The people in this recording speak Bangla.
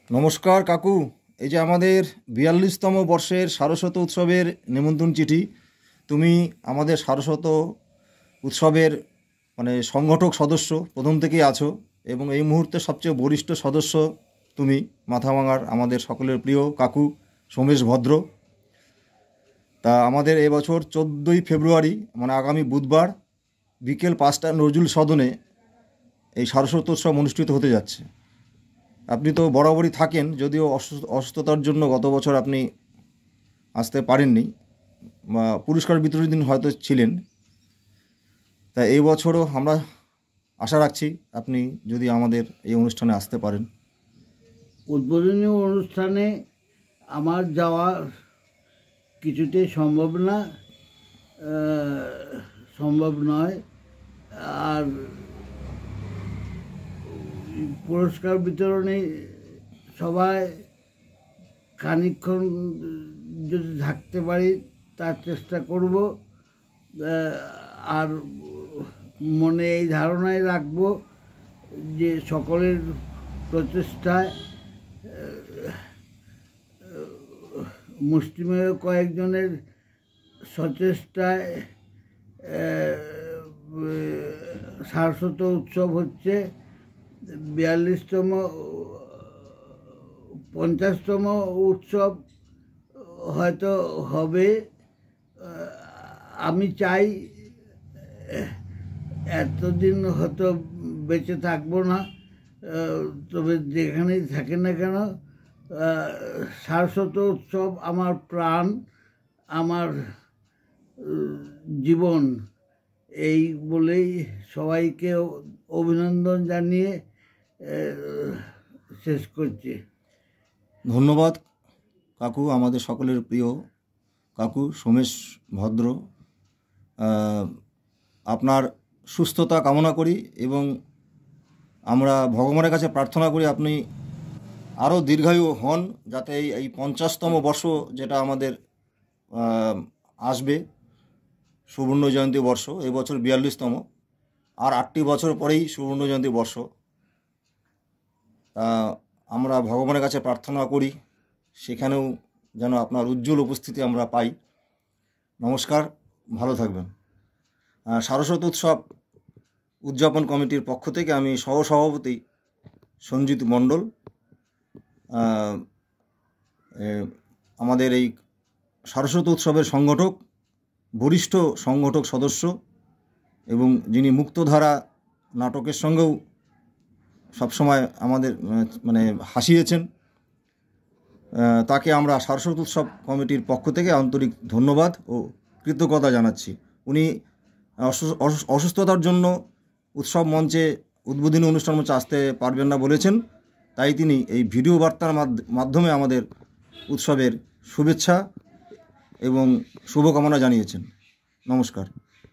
নমস্কার কাকু, এই যে আমাদের ৪২তম বর্ষের সারস্বত উৎসবের নিমন্ত্রণ চিঠি। তুমি আমাদের সারস্বত উৎসবের সংগঠক সদস্য প্রথম থেকেই আছো এবং এই মুহূর্তে সবচেয়ে বরিষ্ঠ সদস্য তুমি। মাথাভাঙার আমাদের সকলের প্রিয় কাকু সোমেশ ভদ্র। তা আমাদের এবছর 14ই ফেব্রুয়ারি আগামী বুধবার বিকেল 5টায় নজরুল সদনে এই সারস্বত উৎসব অনুষ্ঠিত হতে যাচ্ছে। আপনি তো বরাবরই থাকেন, যদিও অসুস্থতার জন্য গত বছর আপনি আসতে পারেননি বা পুরস্কার বিতরণের দিন হয়তো ছিলেন। তা এই বছরও আমরা আশা রাখছি আপনি যদি আমাদের এই অনুষ্ঠানে আসতে পারেন। উদ্বোধনী অনুষ্ঠানে আমার যাওয়া কিছুতেই সম্ভব নয়। আর পুরস্কার বিতরণী সবাই খানিকক্ষণ যদি থাকতে পারি তার চেষ্টা করব। আর মনে এই ধারণায় রাখব যে সকলের প্রচেষ্টায়, মুষ্টিমেয় কয়েকজনের সচেষ্টায় সারস্বত উৎসব হচ্ছে। 50তম উৎসব হয়তো হবে। আমি চাই এতদিন হয়তো বেঁচে থাকবো না, তবে যেখানেই থাকে না কেন সারস্বত উৎসব আমার প্রাণ, আমার জীবন। এই বলেই সবাইকে অভিনন্দন জানিয়ে শেষ করছি। ধন্যবাদ কাকু, আমাদের সকলের প্রিয় কাকু সোমেশ ভদ্র। আপনার সুস্থতা কামনা করি এবং আমরা ভগবানের কাছে প্রার্থনা করি আপনি আরও দীর্ঘায়ু হন, যাতে এই 50তম বর্ষ যেটা আমাদের আসবে সুবর্ণ জয়ন্তী বর্ষ, এই বছর 42তম, আর 8টি বছর পরেই সুবর্ণ জয়ন্তী বর্ষ। আমরা ভগবানের কাছে প্রার্থনা করি সেখানেও যেন আপনার উজ্জ্বল উপস্থিতি আমরা পাই। নমস্কার, ভালো থাকবেন। সারস্বত উৎসব উদযাপন কমিটির পক্ষ থেকে আমি সহসভাপতি সঞ্জিত মণ্ডল, আমাদের এই সারস্বত উৎসবের বরিষ্ঠ সংগঠক সদস্য এবং যিনি মুক্তধারা নাটকের সঙ্গেও সবসময় আমাদের হাসিয়েছেন, তাকে আমরা সারস্বত উৎসব কমিটির পক্ষ থেকে আন্তরিক ধন্যবাদ ও কৃতজ্ঞতা জানাচ্ছি। উনি অসুস্থতার জন্য উৎসব মঞ্চে উদ্বোধনী অনুষ্ঠান মঞ্চে আসতে পারবেন না বলেছেন, তাই তিনি এই ভিডিও বার্তার মাধ্যমে আমাদের উৎসবের শুভেচ্ছা এবং শুভকামনা জানিয়েছেন। নমস্কার।